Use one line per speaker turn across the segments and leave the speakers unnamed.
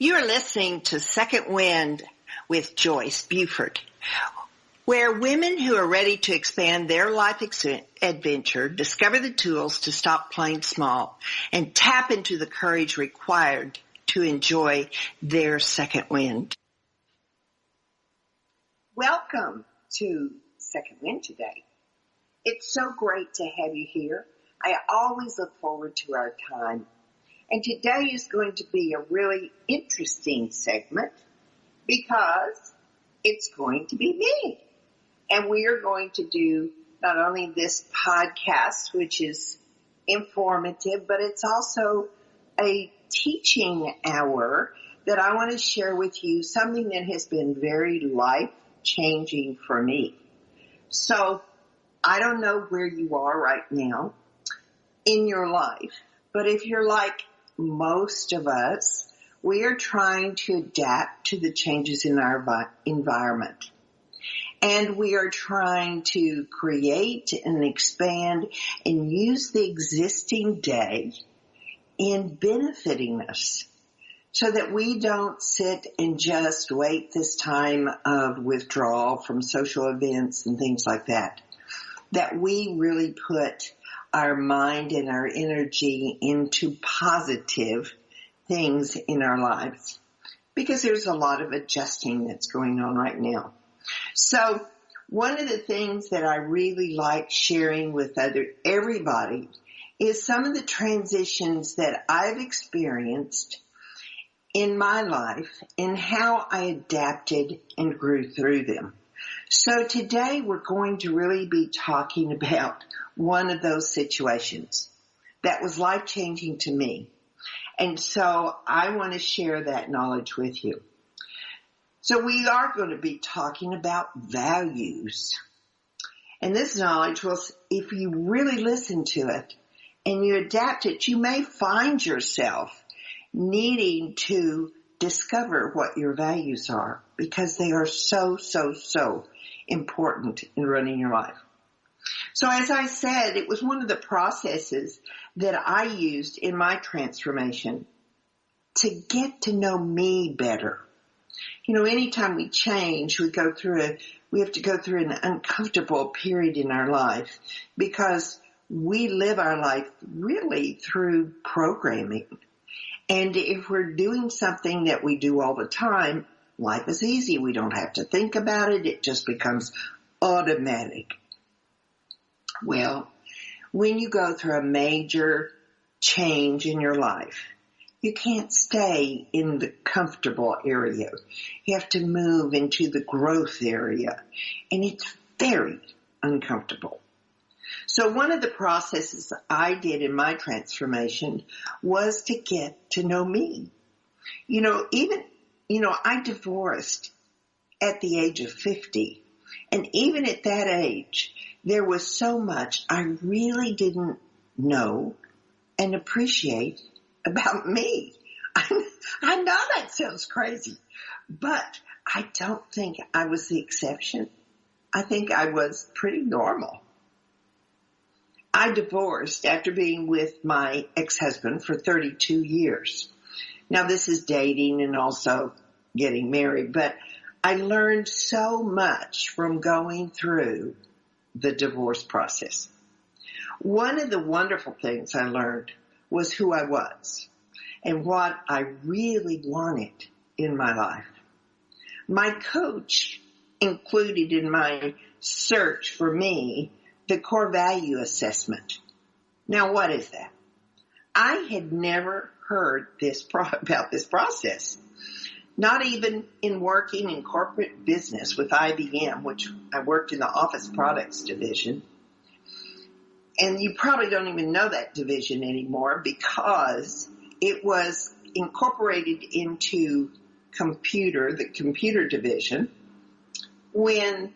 You're listening to Second Wind with Joyce Buford, where women who are ready to expand their life adventure discover the tools to stop playing small and tap into the courage required to enjoy their second wind. Welcome to Second Wind today. It's so great to have you here. I always look forward to our time. And today is going to be a really interesting segment because it's going to be me. And we are going to do not only this podcast, which is informative, but it's also a teaching hour that I want to share with you something that has been very life-changing for me. So I don't know where you are right now in your life, but if you're like most of us, we are trying to adapt to the changes in our environment. And we are trying to create and expand and use the existing day in benefiting us so that we don't sit and just wait this time of withdrawal from social events and things like that. That we really put our mind and our energy into positive things in our lives, because there's a lot of adjusting that's going on right now. So one of the things that I really like sharing with everybody is some of the transitions that I've experienced in my life and how I adapted and grew through them. So today we're going to really be talking about one of those situations that was life-changing to me. And so I want to share that knowledge with you. So we are going to be talking about values. And this knowledge will, if you really listen to it and you adapt it, you may find yourself needing to discover what your values are, because they are so important in running your life. So as I said, it was one of the processes that I used in my transformation to get to know me better. You know, anytime we change, we have to go through an uncomfortable period in our life, because we live our life really through programming. And if we're doing something that we do all the time, life is easy. We don't have to think about it. It just becomes automatic. Well, when you go through a major change in your life, you can't stay in the comfortable area. You have to move into the growth area, and it's very uncomfortable. So one of the processes I did in my transformation was to get to know me. I divorced at the age of 50. And even at that age, there was so much I really didn't know and appreciate about me. I know that sounds crazy, but I don't think I was the exception. I think I was pretty normal. I divorced after being with my ex-husband for 32 years. Now, this is dating and also getting married, but I learned so much from going through the divorce process. One of the wonderful things I learned was who I was and what I really wanted in my life. My coach included in my search for me the core value assessment. Now, what is that? I had never heard about this process. Not even in working in corporate business with IBM, which I worked in the office products division. And you probably don't even know that division anymore, because it was incorporated into the computer division, when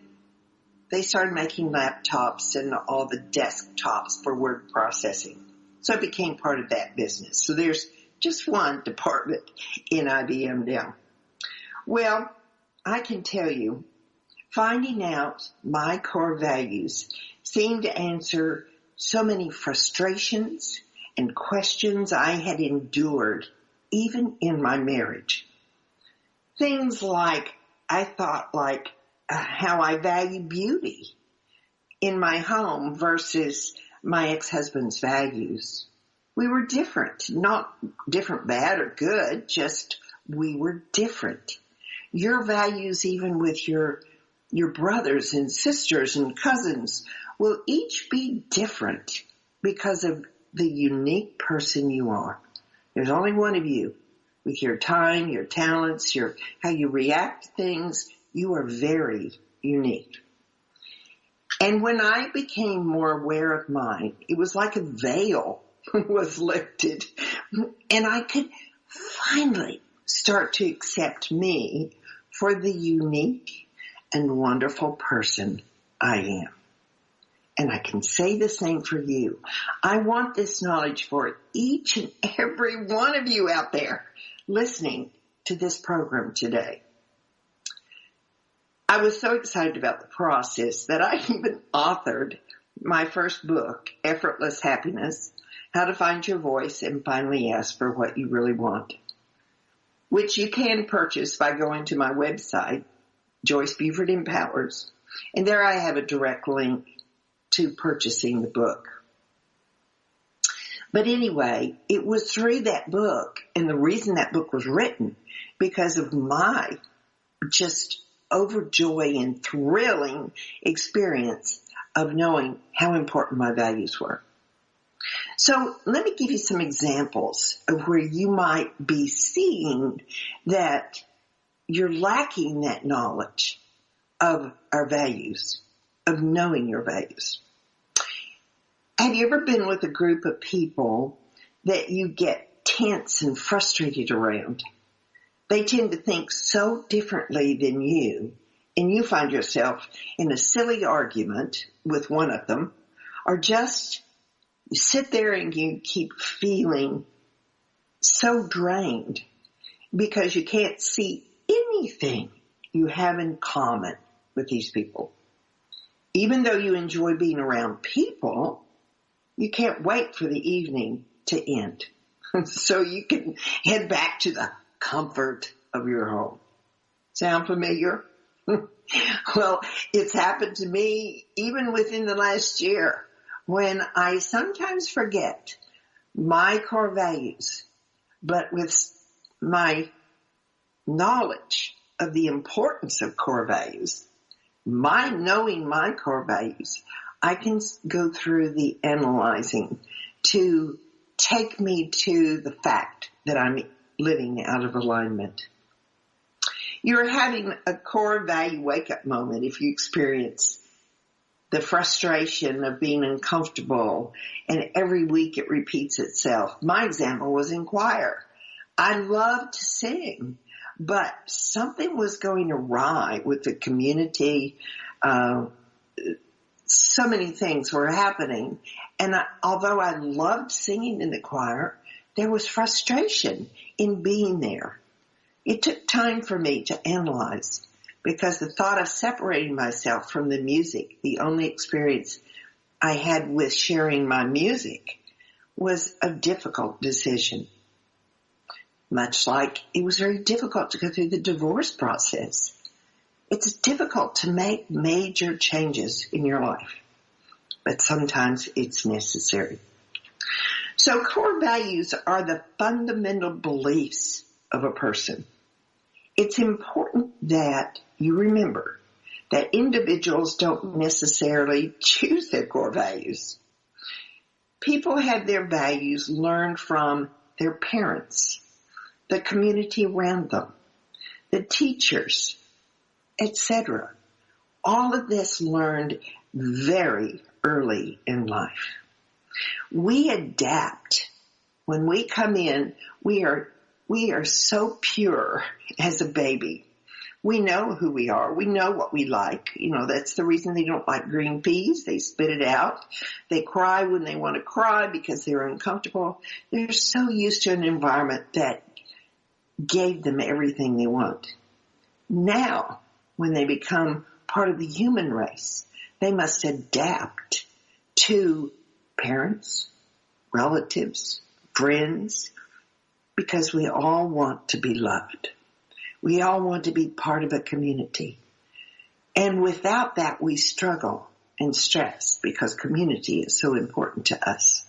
they started making laptops and all the desktops for word processing. So it became part of that business. So there's just one department in IBM now. Well, I can tell you, finding out my core values seemed to answer so many frustrations and questions I had endured, even in my marriage. things like, I thought like how I value beauty in my home versus my ex-husband's values. We were different, not different bad or good, just we were different. Your values, even with your brothers and sisters and cousins, will each be different because of the unique person you are. There's only one of you. With your time, your talents, how you react to things, you are very unique. And when I became more aware of mine, it was like a veil was lifted, and I could finally start to accept me for the unique and wonderful person I am. And I can say the same for you. I want this knowledge for each and every one of you out there listening to this program today. I was so excited about the process that I even authored my first book, Effortless Happiness, How to Find Your Voice and Finally Ask for What You Really Want, which you can purchase by going to my website, Joyce Buford Empowers, and there I have a direct link to purchasing the book. But anyway, it was through that book, and the reason that book was written, because of my just overjoy and thrilling experience of knowing how important my values were. So let me give you some examples of where you might be seeing that you're lacking that knowledge of our values, of knowing your values. Have you ever been with a group of people that you get tense and frustrated around? They tend to think so differently than you, and you find yourself in a silly argument with one of them, or just you sit there and you keep feeling so drained because you can't see anything you have in common with these people. Even though you enjoy being around people, you can't wait for the evening to end so you can head back to the comfort of your home. Sound familiar? Well, it's happened to me even within the last year when I sometimes forget my core values, but with my knowledge of the importance of core values, my knowing my core values, I can go through the analyzing to take me to the fact that I'm living out of alignment. You're having a core value wake-up moment if you experience the frustration of being uncomfortable, and every week it repeats itself. My example was in choir. I love to sing, but something was going awry with the community. So many things were happening. And although I loved singing in the choir, there was frustration in being there. It took time for me to analyze because the thought of separating myself from the music, the only experience I had with sharing my music, was a difficult decision. Much like it was very difficult to go through the divorce process. It's difficult to make major changes in your life, but sometimes it's necessary. So core values are the fundamental beliefs of a person. It's important that you remember that individuals don't necessarily choose their core values. People have their values learned from their parents, the community around them, the teachers, etc. All of this learned very early in life. We adapt. When we come in, we are so pure as a baby. We know who we are. We know what we like. That's the reason they don't like green peas. They spit it out. They cry when they want to cry because they're uncomfortable. They're so used to an environment that gave them everything they want. Now, when they become part of the human race, they must adapt to parents, relatives, friends, because we all want to be loved. We all want to be part of a community. And without that, we struggle and stress because community is so important to us.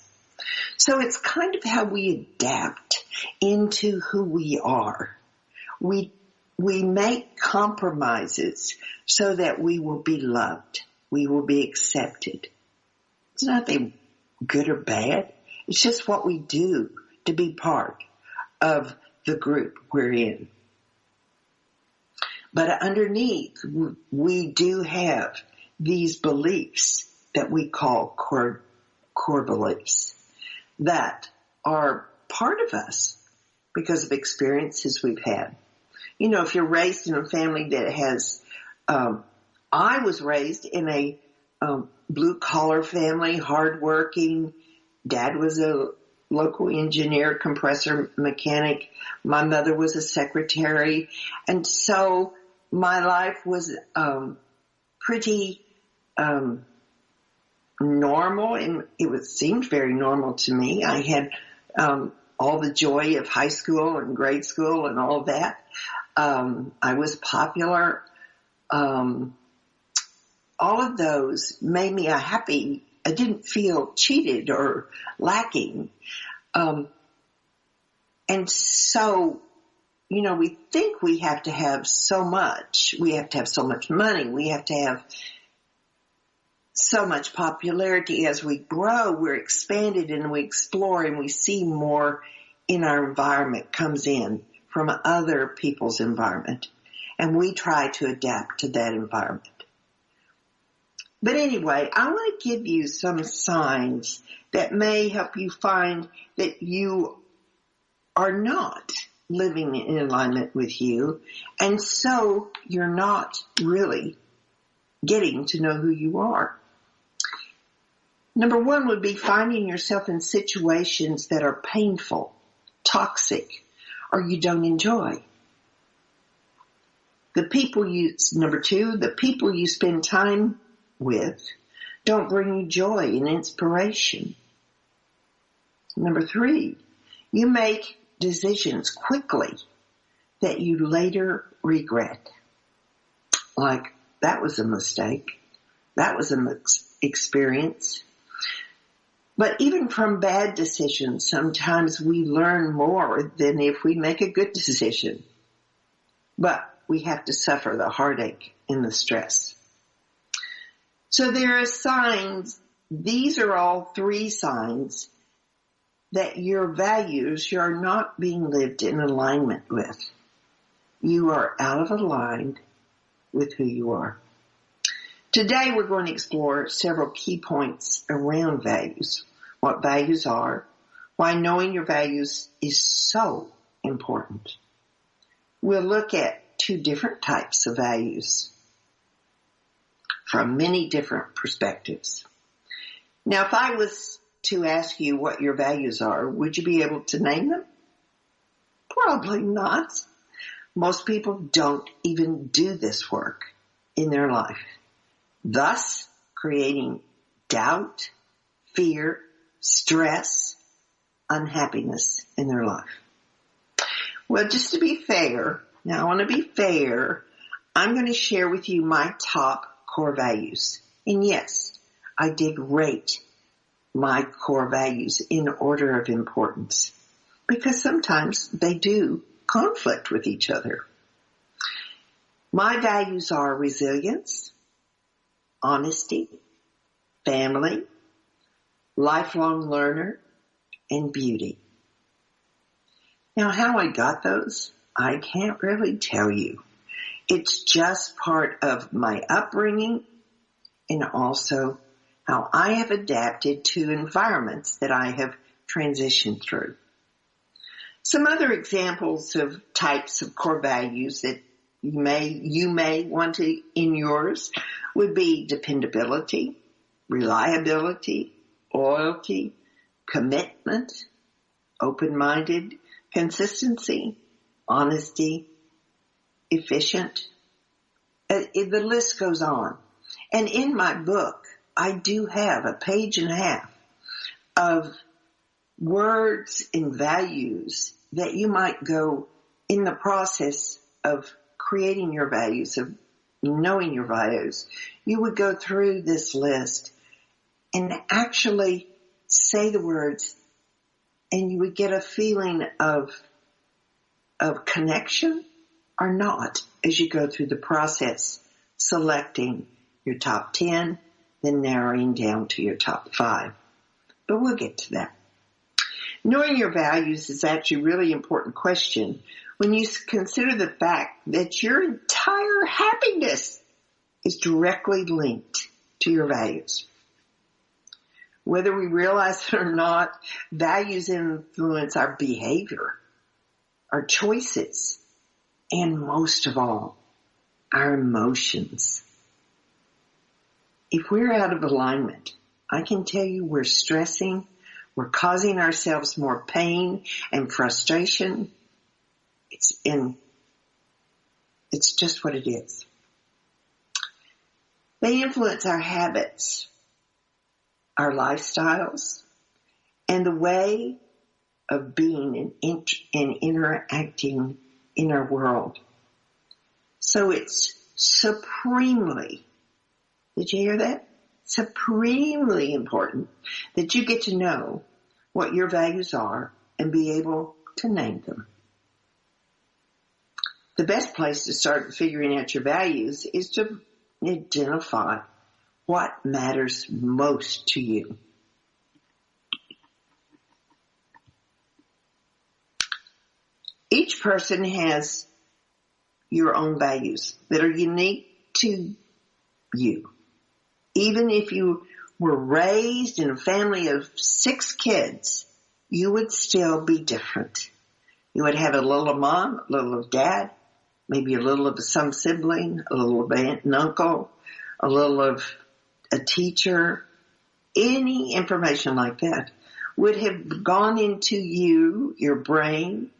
So it's kind of how we adapt into who we are. We make compromises so that we will be loved. We will be accepted. It's nothing good or bad. It's just what we do to be part of the group we're in. But underneath, we do have these beliefs that we call core beliefs that are part of us because of experiences we've had. You know, if you're raised in a family that has, I was raised in a blue-collar family, hardworking. Dad was a local engineer, compressor mechanic. My mother was a secretary. And so my life was pretty normal, and seemed very normal to me. I had all the joy of high school and grade school and all of that. I was popular. All of those made me happy. I didn't feel cheated or lacking. And so, you know, we think we have to have so much. We have to have so much money. We have to have so much popularity. As we grow, we're expanded and we explore and we see more in our environment comes in from other people's environment. And we try to adapt to that environment. But anyway, I want to give you some signs that may help you find that you are not living in alignment with you, and so you're not really getting to know who you are. Number one would be finding yourself in situations that are painful, toxic, or you don't enjoy. Number two, the people you spend time with don't bring you joy and inspiration. Number three, you make decisions quickly that you later regret. Like, that was a mistake. That was an experience. But even from bad decisions, sometimes we learn more than if we make a good decision. But we have to suffer the heartache and the stress. So there are signs. These are all three signs that your values are not being lived in alignment with. You are out of aligned with who you are. Today we're going to explore several key points around values, what values are, why knowing your values is so important. We'll look at two different types of values from many different perspectives. Now, if I was to ask you what your values are, would you be able to name them? Probably not. Most people don't even do this work in their life, thus creating doubt, fear, stress, unhappiness in their life. Well, just to be fair, now I want to be fair, I'm going to share with you my top core values. And yes, I did rate my core values in order of importance because sometimes they do conflict with each other. My values are resilience, honesty, family, lifelong learner, and beauty. Now, how I got those, I can't really tell you. It's just part of my upbringing and also how I have adapted to environments that I have transitioned through. Some other examples of types of core values that you may want to in yours would be dependability, reliability, loyalty, commitment, open-minded, consistency, honesty, efficient. The list goes on. And in my book, I do have a page and a half of words and values that you might go in the process of creating your values, of knowing your values, you would go through this list and actually say the words, and you would get a feeling of connection or not as you go through the process, selecting your top 10, then narrowing down to your top 5. But we'll get to that. Knowing your values is actually a really important question when you consider the fact that your entire happiness is directly linked to your values. Whether we realize it or not, values influence our behavior, our choices, and most of all, our emotions. If we're out of alignment, I can tell you we're stressing, we're causing ourselves more pain and frustration. It's just what it is. They influence our habits, our lifestyles, and the way of being and interacting in our world. So it's supremely, did you hear that? Supremely important that you get to know what your values are and be able to name them. The best place to start figuring out your values is to identify what matters most to you. Each person has your own values that are unique to you. Even if you were raised in a family of 6 kids, you would still be different. You would have a little of mom, a little of dad, maybe a little of some sibling, a little of aunt and uncle, a little of a teacher. Any information like that would have gone into you, your brain,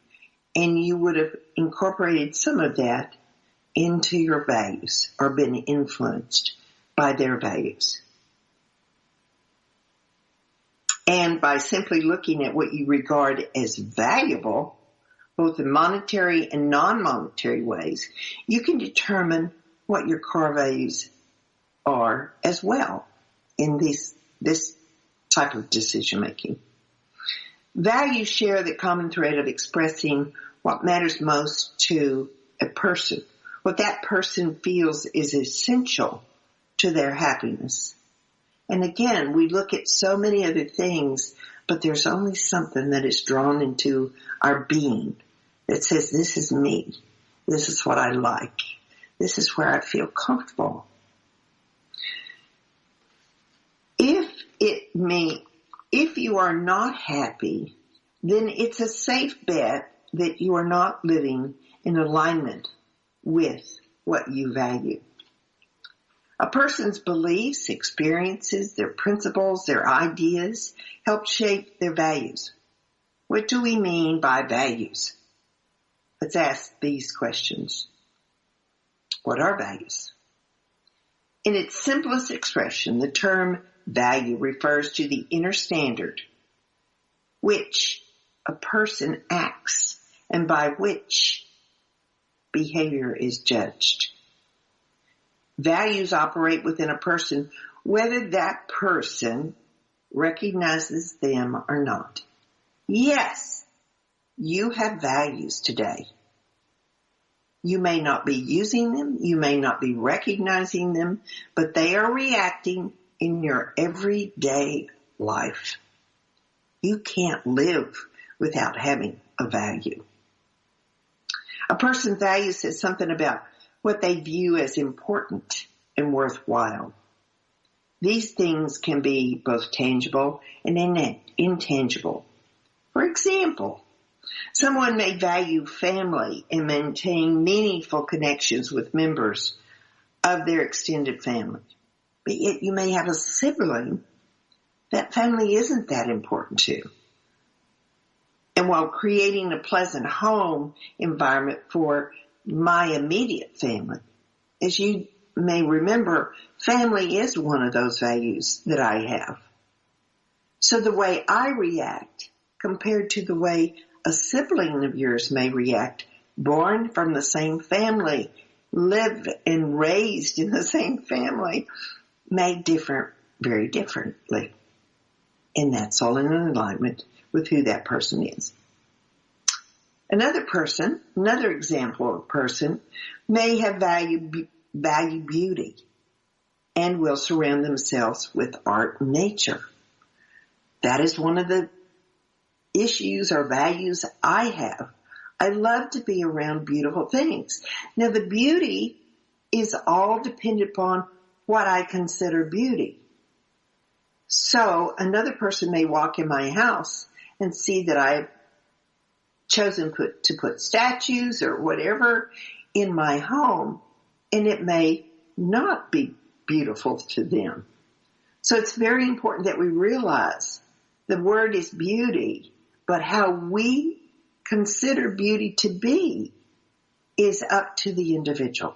and you would have incorporated some of that into your values or been influenced by their values. And by simply looking at what you regard as valuable, both in monetary and non-monetary ways, you can determine what your core values are as well in this type of decision making. Values share the common thread of expressing what matters most to a person, what that person feels is essential to their happiness. And again, we look at so many other things, but there's only something that is drawn into our being that says, this is me. This is what I like. This is where I feel comfortable. If you are not happy, then it's a safe bet that you are not living in alignment with what you value. A person's beliefs, experiences, their principles, their ideas help shape their values. What do we mean by values? Let's ask these questions. What are values? In its simplest expression, the term value refers to the inner standard which a person acts and by which behavior is judged. Values operate within a person whether that person recognizes them or not. Yes, you have values today. You may not be using them, you may not be recognizing them, but they are reacting in your everyday life. You can't live without having a value. A person's value says something about what they view as important and worthwhile. These things can be both tangible and intangible. For example, someone may value family and maintain meaningful connections with members of their extended family. But yet you may have a sibling that family isn't that important to. And while creating a pleasant home environment for my immediate family, as you may remember, family is one of those values that I have. So the way I react compared to the way a sibling of yours may react born from the same family, live and raised in the same family, may differ very differently. And that's all in alignment with who that person is. Another example of a person may have value beauty and will surround themselves with art and nature. That is one of the issues or values I have. I love to be around beautiful things. Now, the beauty is all dependent upon what I consider beauty. So another person may walk in my house and see that I've chosen to put statues or whatever in my home, and it may not be beautiful to them. So it's very important that we realize the word is beauty, but how we consider beauty to be is up to the individual.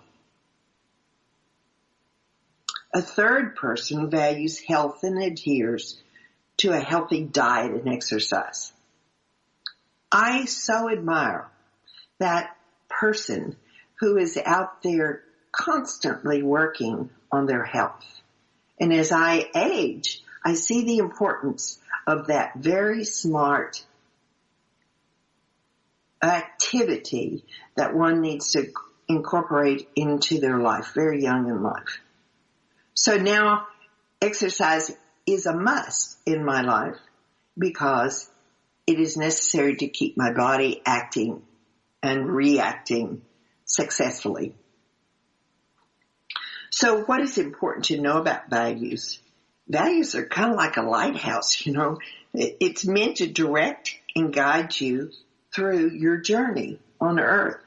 A third person values health and adheres to a healthy diet and exercise. I so admire that person who is out there constantly working on their health. And as I age, I see the importance of that very smart activity that one needs to incorporate into their life, very young in life. So now exercise is a must in my life because it is necessary to keep my body acting and reacting successfully. So what is important to know about values? Values are kind of like a lighthouse, you know. It's meant to direct and guide you through your journey on earth.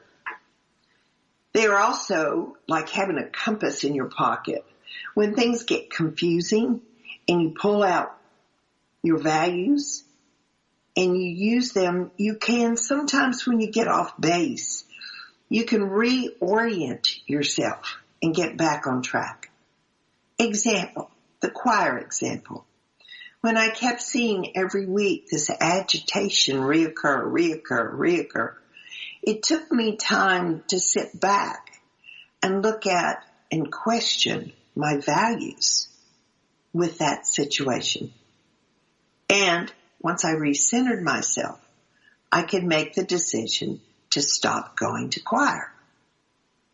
They are also like having a compass in your pocket. When things get confusing and you pull out your values and you use them, you can sometimes when you get off base, you can reorient yourself and get back on track. Example, the choir example. When I kept seeing every week this agitation reoccur, it took me time to sit back and look at and question my values with that situation. And once I recentered myself, I could make the decision to stop going to choir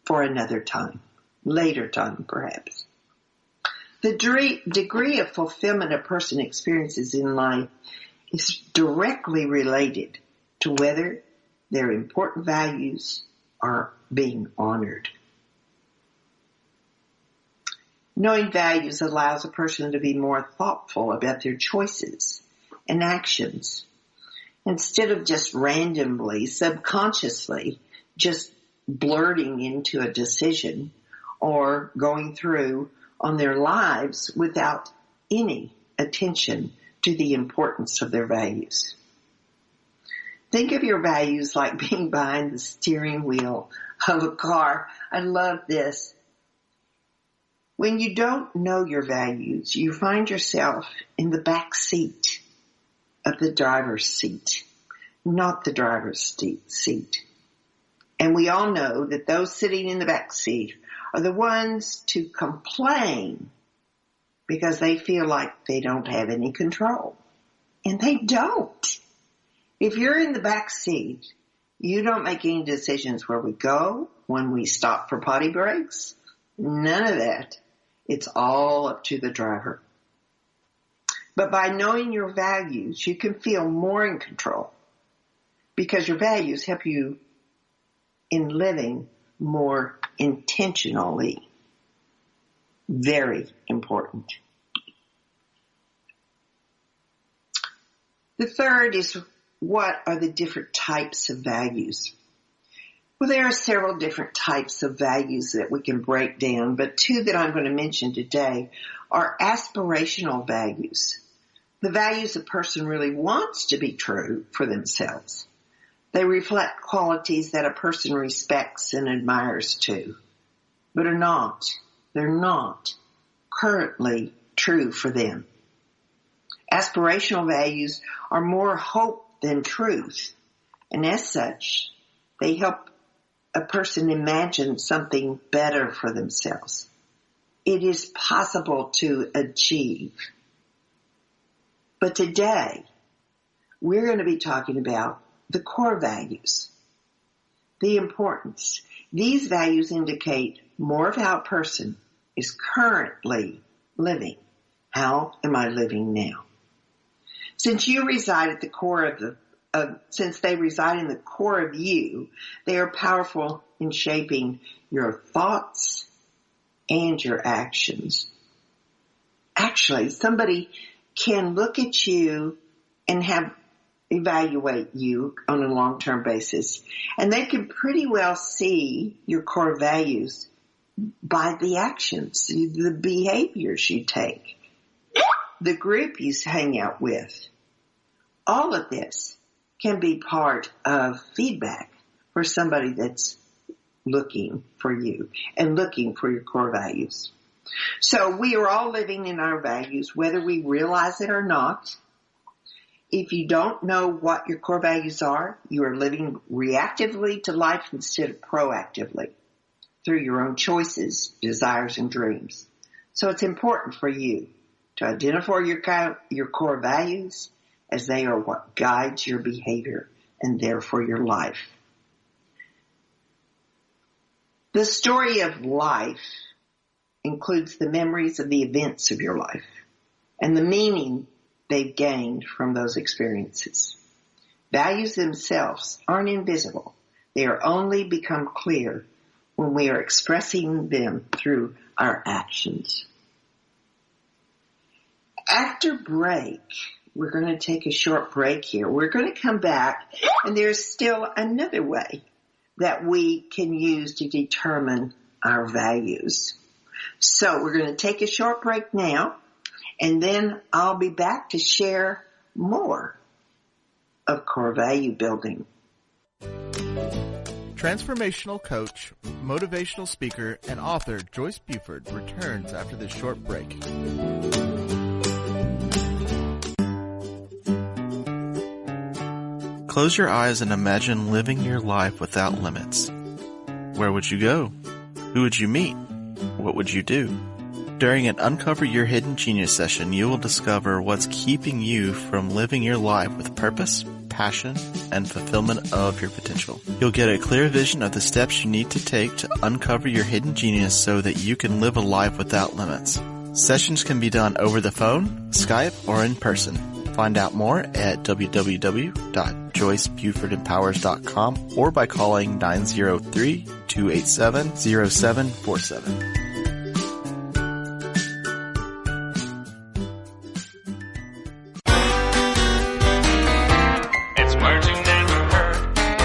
for another time, later time perhaps. The degree of fulfillment a person experiences in life is directly related to whether their important values are being honored. Knowing values allows a person to be more thoughtful about their choices and actions instead of just randomly, subconsciously, just blurting into a decision or going through on their lives without any attention to the importance of their values. Think of your values like being behind the steering wheel of a car. I love this. When you don't know your values, you find yourself in the back seat of the driver's seat, not the driver's seat. And we all know that those sitting in the back seat are the ones to complain because they feel like they don't have any control. And they don't. If you're in the back seat, you don't make any decisions where we go, when we stop for potty breaks. None of that. It's all up to the driver. But by knowing your values, you can feel more in control because your values help you in living more intentionally. Very important. The third is, what are the different types of values? Well, there are several different types of values that we can break down, but two that I'm going to mention today are aspirational values. The values a person really wants to be true for themselves. They reflect qualities that a person respects and admires too, but they're not currently true for them. Aspirational values are more hope than truth, and as such, they help a person imagine something better for themselves. It is possible to achieve. But today, we're going to be talking about the core values, the importance. These values indicate more of how a person is currently living. How am I living now? Since they reside in the core of you, they are powerful in shaping your thoughts and your actions. Actually, somebody can look at you and evaluate you on a long-term basis, and they can pretty well see your core values by the actions, the behaviors you take, the group you hang out with. All of this can be part of feedback for somebody that's looking for you and looking for your core values. So we are all living in our values, whether we realize it or not. If you don't know what your core values are, you are living reactively to life instead of proactively through your own choices, desires, and dreams. So it's important for you to identify your core values, as they are what guides your behavior and therefore your life. The story of life includes the memories of the events of your life and the meaning they've gained from those experiences. Values themselves aren't invisible. They are only become clear when we are expressing them through our actions. After break, we're going to take a short break here. We're going to come back, and there's still another way that we can use to determine our values. So we're going to take a short break now, and then I'll be back to share more of core value building.
Transformational coach, motivational speaker, and author Joyce Buford returns after this short break. Close your eyes and imagine living your life without limits. Where would you go? Who would you meet? What would you do? During an Uncover Your Hidden Genius session, you will discover what's keeping you from living your life with purpose, passion, and fulfillment of your potential. You'll get a clear vision of the steps you need to take to uncover your hidden genius so that you can live a life without limits. Sessions can be done over the phone, Skype, or in person. Find out more at www.joycebufordempowers.com or by calling 903-287-0747.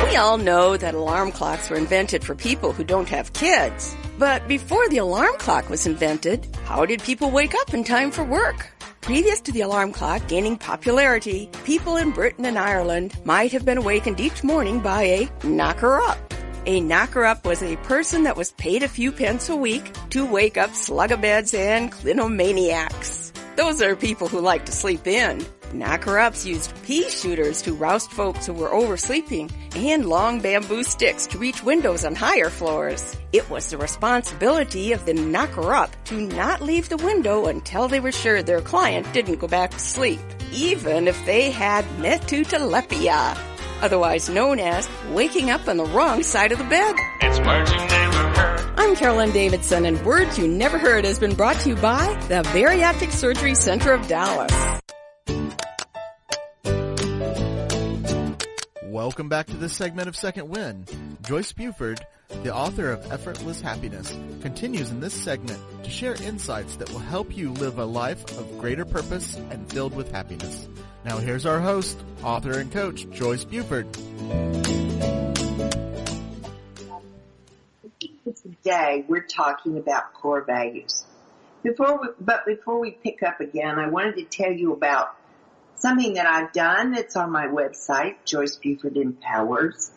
We all know that alarm clocks were invented for people who don't have kids. But before the alarm clock was invented, how did people wake up in time for work? Previous to the alarm clock gaining popularity, people in Britain and Ireland might have been awakened each morning by a knocker-up. A knocker-up was a person that was paid a few pence a week to wake up slugabeds and clinomaniacs. Those are people who like to sleep in. Knocker-ups used pea shooters to roust folks who were oversleeping and long bamboo sticks to reach windows on higher floors. It was the responsibility of the knocker-up to not leave the window until they were sure their client didn't go back to sleep, even if they had metutelepia, otherwise known as waking up on the wrong side of the bed.
It's words you never heard.
I'm Carolyn Davidson, and Words You Never Heard has been brought to you by the Bariatric Surgery Center of Dallas.
Welcome back to this segment of Second Wind. Joyce Buford, the author of Effortless Happiness, continues in this segment to share insights that will help you live a life of greater purpose and filled with happiness. Now here's our host, author and coach, Joyce Buford.
Today, we're talking about core values. Before we pick up again, I wanted to tell you about something that I've done that's on my website, Joyce Buford Empowers,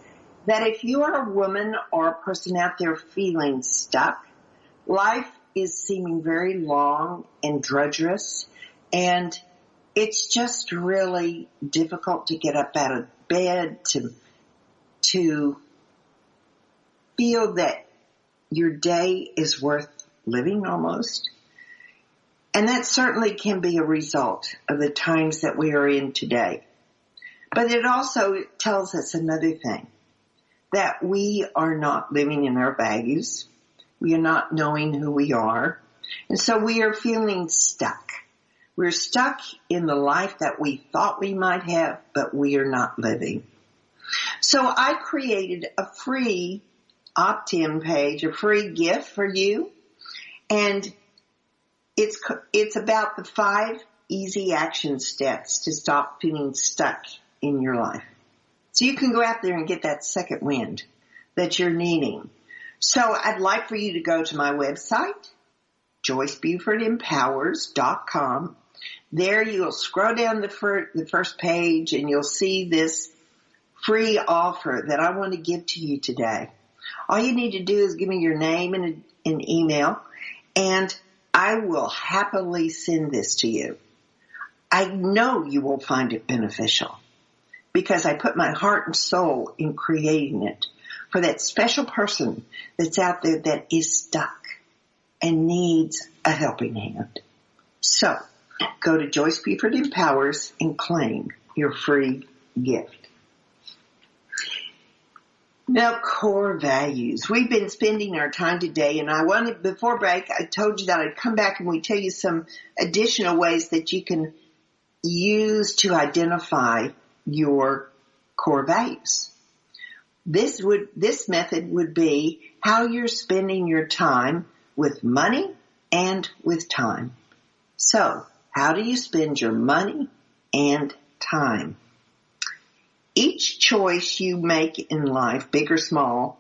that if you are a woman or a person out there feeling stuck, life is seeming very long and drudgerous, and it's just really difficult to get up out of bed, to feel that your day is worth living almost? And that certainly can be a result of the times that we are in today. But it also tells us another thing, that we are not living in our values. We are not knowing who we are. And so we are feeling stuck. We're stuck in the life that we thought we might have, but we are not living. So I created a free opt-in page, a free gift for you. And it's about the 5 easy action steps to stop feeling stuck in your life. So you can go out there and get that second wind that you're needing. So I'd like for you to go to my website, JoyceBufordEmpowers.com. There you'll scroll down the first page and you'll see this free offer that I want to give to you today. All you need to do is give me your name and an email, and I will happily send this to you. I know you will find it beneficial because I put my heart and soul in creating it for that special person that's out there that is stuck and needs a helping hand. So go to Joyce Buford Empowers and claim your free gift. Now, core values. We've been spending our time today, and before break, I told you that I'd come back and we'd tell you some additional ways that you can use to identify your core values. This method would be how you're spending your time with money and with time. So, how do you spend your money and time? Each choice you make in life, big or small,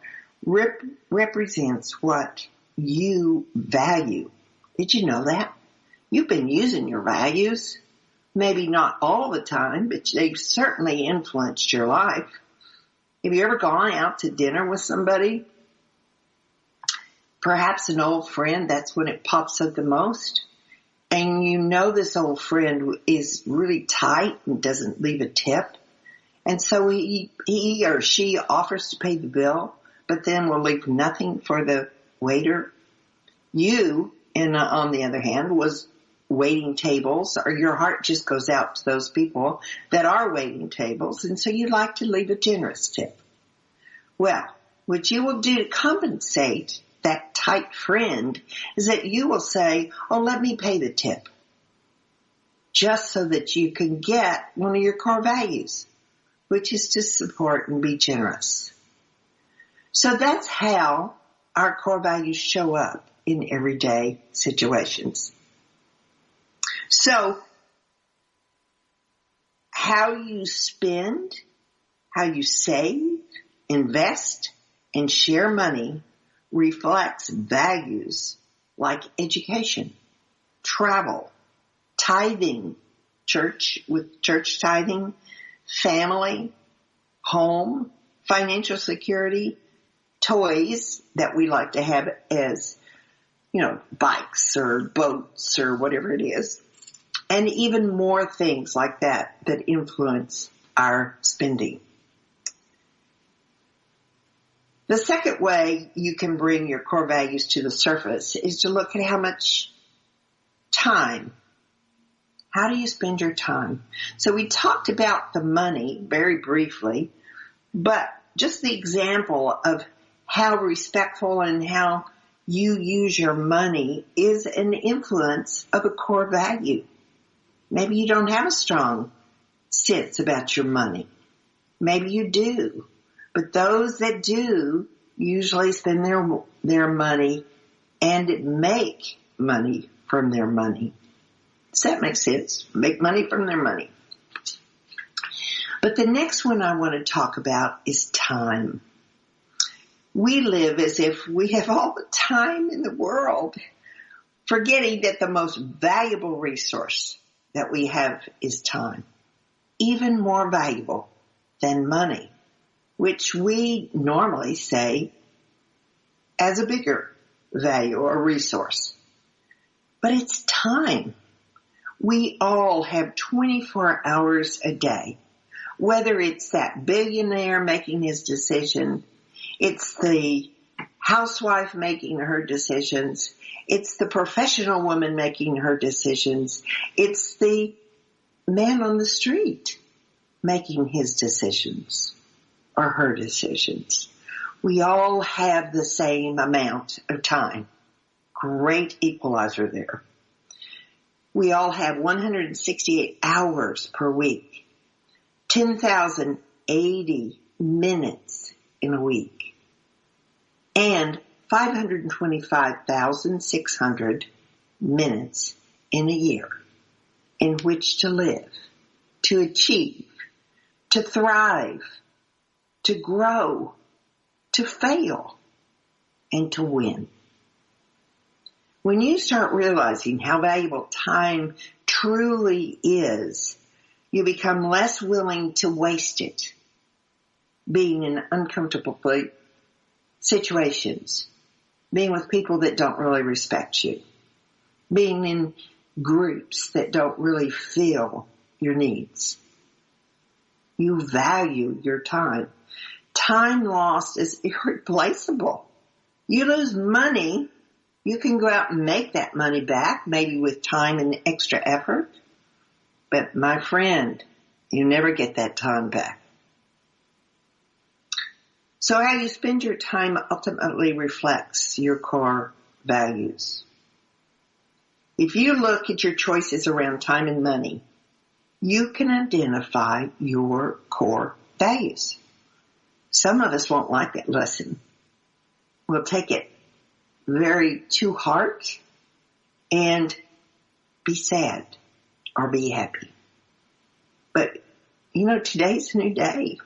represents what you value. Did you know that? You've been using your values. Maybe not all the time, but they've certainly influenced your life. Have you ever gone out to dinner with somebody? Perhaps an old friend, that's when it pops up the most. And you know this old friend is really tight and doesn't leave a tip. And so he or she offers to pay the bill, but then will leave nothing for the waiter. You, on the other hand, was waiting tables, or your heart just goes out to those people that are waiting tables, and so you like to leave a generous tip. Well, what you will do to compensate that tight friend is that you will say, oh, let me pay the tip, just so that you can get one of your core values, which is to support and be generous. So that's how our core values show up in everyday situations. So how you spend, how you save, invest, and share money reflects values like education, travel, tithing, church tithing, family, home, financial security, toys that we like to have as, bikes or boats or whatever it is, and even more things like that influence our spending. The second way you can bring your core values to the surface is to look at how much time. How do you spend your time? So we talked about the money very briefly, but just the example of how respectful and how you use your money is an influence of a core value. Maybe you don't have a strong sense about your money. Maybe you do. But those that do usually spend their money and make money from their money. Does that make sense? Make money from their money. But the next one I want to talk about is time. We live as if we have all the time in the world, forgetting that the most valuable resource that we have is time. Even more valuable than money, which we normally say as a bigger value or resource. But it's time. We all have 24 hours a day, whether it's that billionaire making his decision, it's the housewife making her decisions. It's the professional woman making her decisions. It's the man on the street making his decisions or her decisions. We all have the same amount of time. Great equalizer there. We all have 168 hours per week, 10,080 minutes in a week, and 525,600 minutes in a year in which to live, to achieve, to thrive, to grow, to fail, and to win. When you start realizing how valuable time truly is, you become less willing to waste it, being in uncomfortable situations, being with people that don't really respect you, being in groups that don't really feel your needs. You value your time. Time lost is irreplaceable. You lose money, you can go out and make that money back, maybe with time and extra effort. But my friend, you never get that time back. So how you spend your time ultimately reflects your core values. If you look at your choices around time and money, you can identify your core values. Some of us won't like that lesson. We'll take it very to heart and be sad or be happy. But, today's a new day.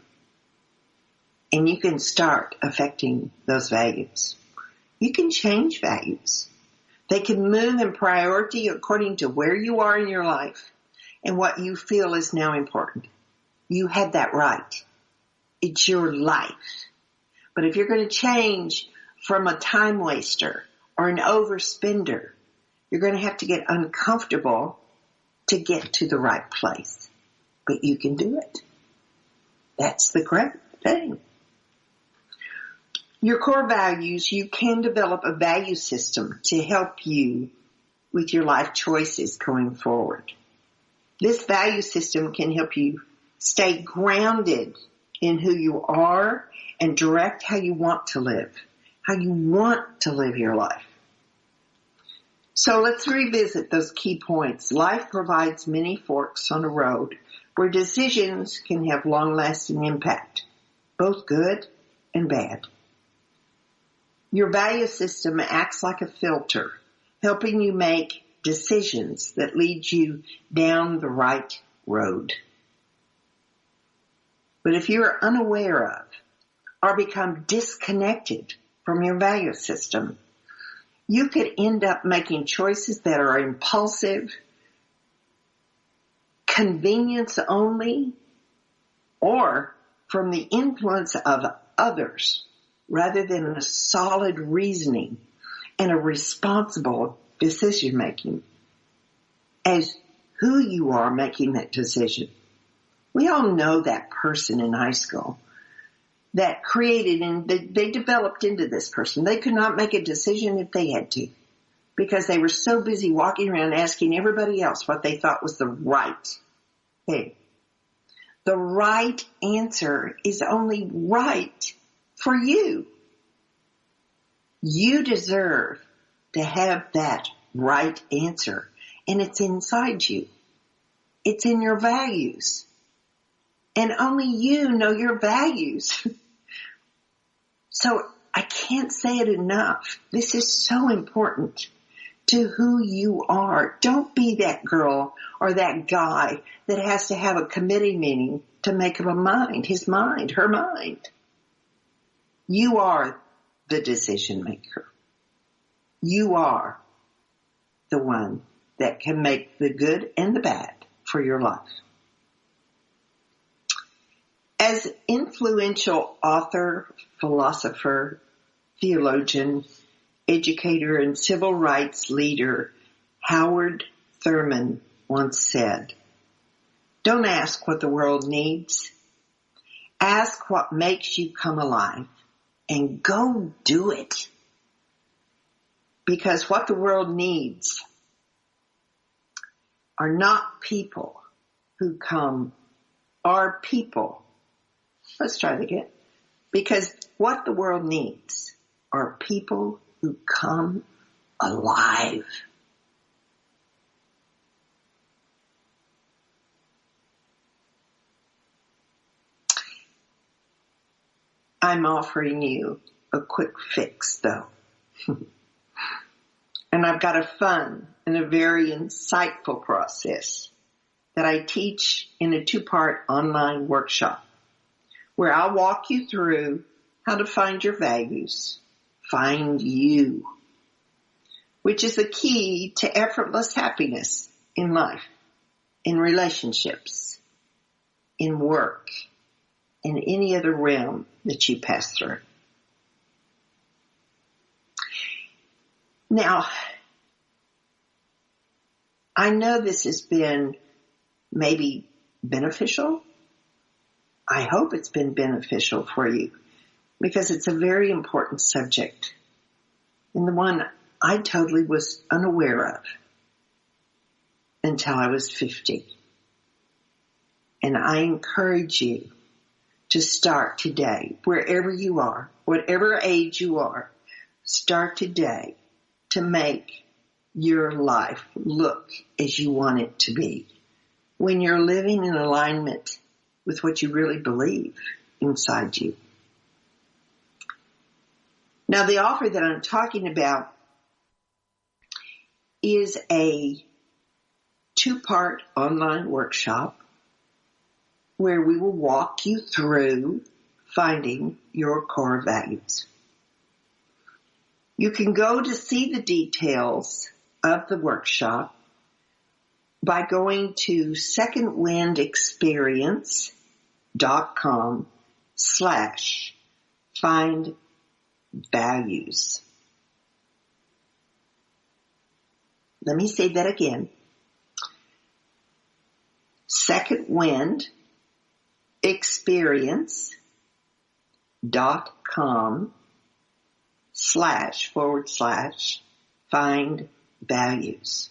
And you can start affecting those values. You can change values. They can move in priority according to where you are in your life and what you feel is now important. You had that right. It's your life. But if you're going to change from a time waster or an overspender, you're going to have to get uncomfortable to get to the right place. But you can do it. That's the great thing. Your core values, you can develop a value system to help you with your life choices going forward. This value system can help you stay grounded in who you are and direct how you want to live your life. So let's revisit those key points. Life provides many forks on a road where decisions can have long-lasting impact, both good and bad. Your value system acts like a filter, helping you make decisions that lead you down the right road. But if you're unaware of or become disconnected from your value system, you could end up making choices that are impulsive, convenience only, or from the influence of others rather than a solid reasoning and a responsible decision making as who you are making that decision. We all know that person in high school that created and they developed into this person. They could not make a decision if they had to because they were so busy walking around asking everybody else what they thought was the right thing. The right answer is only right for you. You deserve to have that right answer, and it's inside you. It's in your values. And only you know your values. So I can't say it enough. This is so important to who you are. Don't be that girl or that guy that has to have a committee meeting to make up a mind, his mind, her mind. You are the decision maker. You are the one that can make the good and the bad for your life. As influential author, philosopher, theologian, educator, and civil rights leader Howard Thurman once said, "Don't ask what the world needs. Ask what makes you come alive and go do it." Because what the world needs are not people who come, are people. Let's try it again. Because what the world needs are people who come alive. I'm offering you a quick fix, though. And I've got a fun and a very insightful process that I teach in a 2-part online workshop where I'll walk you through how to find your values, find you, which is the key to effortless happiness in life, in relationships, in work, in any other realm that you pass through. Now, I know this has been maybe beneficial. I hope it's been beneficial for you because it's a very important subject and the one I totally was unaware of until I was 50. And I encourage you to start today, wherever you are, whatever age you are, start today to make your life look as you want it to be. When you're living in alignment with what you really believe inside you. Now, the offer that I'm talking about is a 2-part online workshop where we will walk you through finding your core values. You can go to see the details of the workshop by going to secondwindexperience.com/find-values. Let me say that again. secondwindexperience.com//find-values.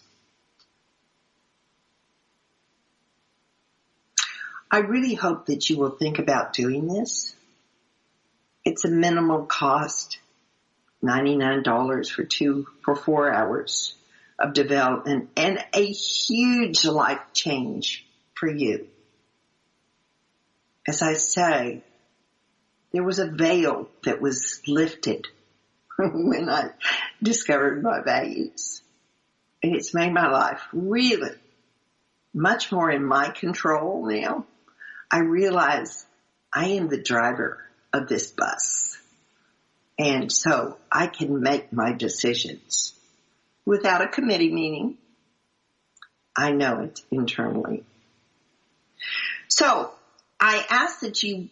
I really hope that you will think about doing this. It's a minimal cost, $99 for 4 hours of development and a huge life change for you. As I say, there was a veil that was lifted when I discovered my values. And it's made my life really much more in my control now. I realize I am the driver of this bus. And so I can make my decisions without a committee meeting. I know it internally. So I ask that you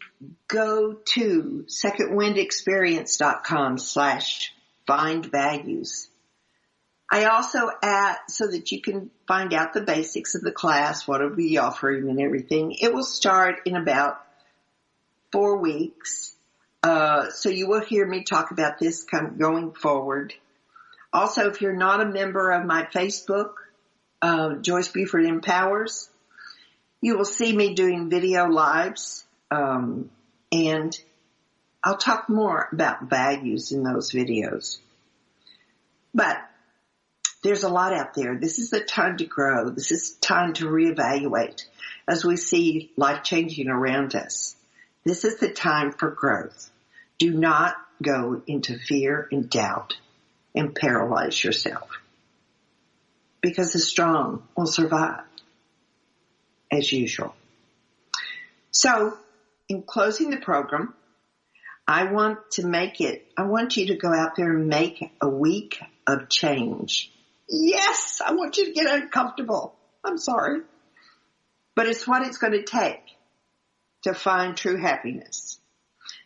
go to secondwindexperience.com/find-values. I also add so that you can find out the basics of the class, what I'll be offering and everything. It will start in about 4 weeks. So you will hear me talk about this going forward. Also, if you're not a member of my Facebook, Joyce Buford Empowers, you will see me doing video lives, and I'll talk more about values in those videos. But there's a lot out there. This is the time to grow. This is time to reevaluate as we see life changing around us. This is the time for growth. Do not go into fear and doubt and paralyze yourself, because the strong will survive as usual. So in closing the program, I want you to go out there and make a week of change. Yes, I want you to get uncomfortable. I'm sorry. But it's what it's going to take to find true happiness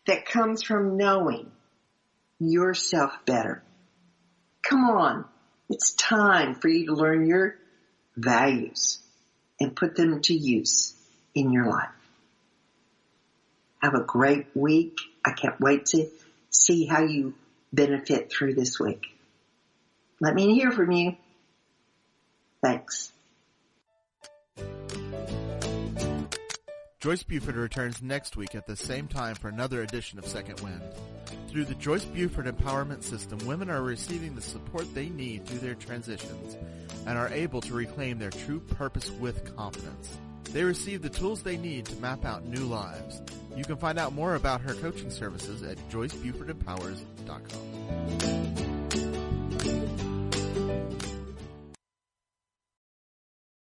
that comes from knowing yourself better. Come on. It's time for you to learn your values and put them to use in your life. Have a great week. I can't wait to see how you benefit through this week. Let me hear from you. Thanks.
Joyce Buford returns next week at the same time for another edition of Second Wind. Through the Joyce Buford Empowerment System, women are receiving the support they need through their transitions and are able to reclaim their true purpose with confidence. They receive the tools they need to map out new lives. You can find out more about her coaching services at JoyceBufordEmpowers.com.